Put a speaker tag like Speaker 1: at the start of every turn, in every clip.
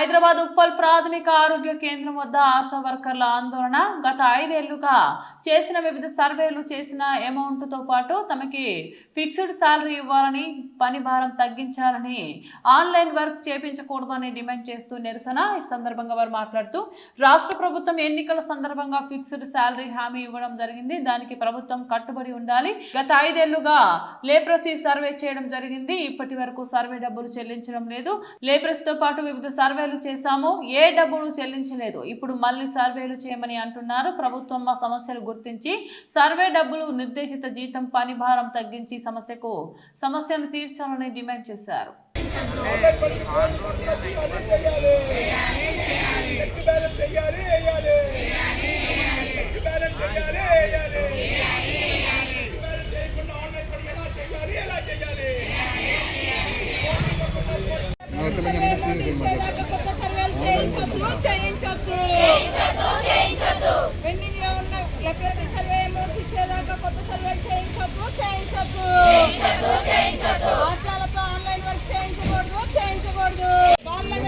Speaker 1: హైదరాబాద్ ఉప్పల్ ప్రాథమిక ఆరోగ్య కేంద్రం వద్ద ఆశా వర్కర్ల ఆందోళన. గత 5 ఏళ్లుగా చేసిన వివిధ సర్వేలు చేసిన అమౌంట్ తో పాటు తమకి ఫిక్స్డ్ సాలరీ ఇవ్వాలని, పని భారం తగ్గించాలని, ఆన్లైన్ వర్క్ చేపించకూడదని డిమాండ్ చేస్తూ నిరసన. ఈ సందర్భంగా వారు మాట్లాడుతూ రాష్ట్ర ప్రభుత్వం ఎన్నికల సందర్భంగా ఫిక్స్డ్ సాలరీ హామీ ఇవ్వడం జరిగింది. దానికి ప్రభుత్వం కట్టుబడి ఉండాలి. గత 5 ఏళ్లుగా లేప్రసీ సర్వే చేయడం జరిగింది. ఇప్పటి వరకు సర్వే డబ్బులు చెల్లించడం లేదు. లేప్రసీ తో పాటు వివిధ సర్వేలు చేశాము, ఏ డబ్బులు చెల్లించలేదు. ఇప్పుడు మళ్ళీ సర్వేలు చేయమని అంటున్నారు. ప్రభుత్వం మా సమస్యలు గుర్తించి సర్వే డబ్బులు, నిర్దేశిత జీతం, పని భారం తగ్గించి సమస్యను తీర్చాలని డిమాండ్ చేశారు.
Speaker 2: పెండింగ్లో ఉన్న లెప్రసీ సర్వే అమౌంట్స్ ఇచ్చేదాకా కొత్త సర్వేలు చేయించొద్దు. రాష్ట్రాలతో ఆన్లైన్ వర్క్ చేయించకూడదు. వాళ్ళకి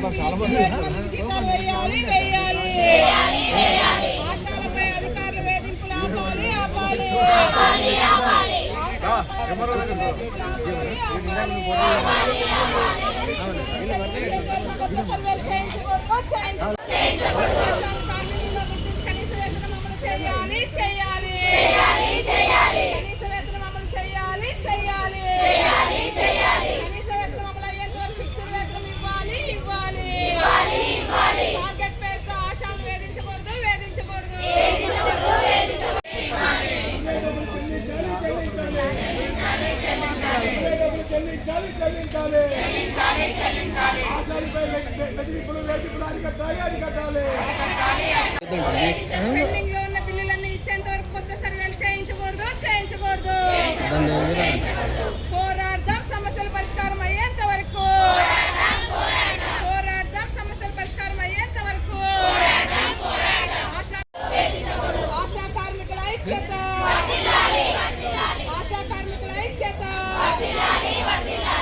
Speaker 2: గీతాలు వేయాలి. ఆశాలపై అధికారులు వేధింపులు ఆపాలి. కొత్త సర్వేలు చేయించకూడదు. కార్మికుల్లో గుర్తించి కనీస వేతనం అమలు చేయాలి. కనీస వేతనం అమలు చేయాలి. కనీస వేతనం అమలు అయ్యేంత వరకు ఫిక్స్డ్ వేతనం ఇవ్వాలి. టార్గెట్ పేరుతో ఆశాలను వేధించకూడదు. పెండింగ్ లో ఉన్న బిల్లులన్నీ ఇచ్చేంత వరకు కొత్త సర్వేలు చేయించకూడదు. పోరాడదాం సమస్యల పరిష్కారం అయ్యేంత వరకు. ఆశా కార్మికుల ఐక్యత.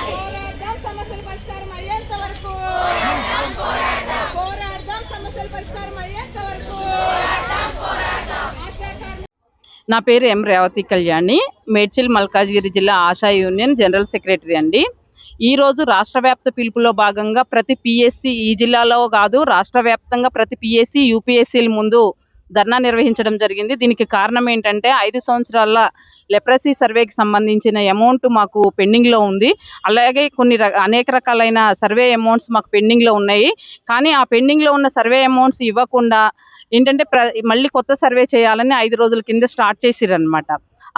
Speaker 2: పోరాడదాం సమస్యల పరిష్కారం అయ్యేంత వరకు.
Speaker 3: నా పేరు ఎం రేవతి కళ్యాణి, మేడ్చల్ మల్కాజ్గిరి జిల్లా ఆశా యూనియన్ జనరల్ సెక్రటరీ అండి. ఈరోజు రాష్ట్ర వ్యాప్త పిలుపులో భాగంగా ప్రతి పిఎస్సి, ఈ జిల్లాలో కాదు రాష్ట్ర వ్యాప్తంగా ప్రతి పిఎస్సి, యూపీఎస్సీల ముందు ధర్నా నిర్వహించడం జరిగింది. దీనికి కారణం ఏంటంటే 5 సంవత్సరాల లెప్రసీ సర్వేకి సంబంధించిన అమౌంట్ మాకు పెండింగ్లో ఉంది. అలాగే అనేక రకాలైన సర్వే అమౌంట్స్ మాకు పెండింగ్లో ఉన్నాయి. కానీ ఆ పెండింగ్లో ఉన్న సర్వే అమౌంట్స్ ఇవ్వకుండా ఏంటంటే మళ్ళీ కొత్త సర్వే చేయాలని 5 రోజుల కింద స్టార్ట్ చేసిరనమాట.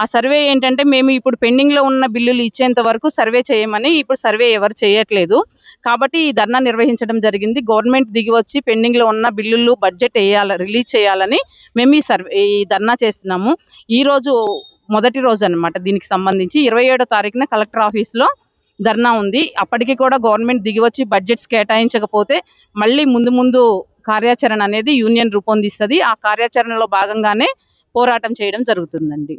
Speaker 3: ఆ సర్వే ఏంటంటే మేము ఇప్పుడు పెండింగ్లో ఉన్న బిల్లులు ఇచ్చేంత వరకు సర్వే చేయమని, ఇప్పుడు సర్వే ఎవరు చేయట్లేదు. కాబట్టి ఈ ధర్నా నిర్వహించడం జరిగింది. గవర్నమెంట్ దిగి వచ్చి పెండింగ్లో ఉన్న బిల్లులు బడ్జెట్ రిలీజ్ చేయాలని మేము ఈ ధర్నా చేస్తున్నాము. ఈరోజు మొదటి రోజు అనమాట. దీనికి సంబంధించి 27వ తారీఖున కలెక్టర్ ఆఫీస్లో ధర్నా ఉంది. అప్పటికి కూడా గవర్నమెంట్ దిగి వచ్చి బడ్జెట్స్ కేటాయించకపోతే మళ్ళీ ముందు కార్యాచరణ అనేది యూనియన్ రూపొందిస్తుంది. ఆ కార్యాచరణలో భాగంగానే పోరాటం చేయడం జరుగుతుందండి.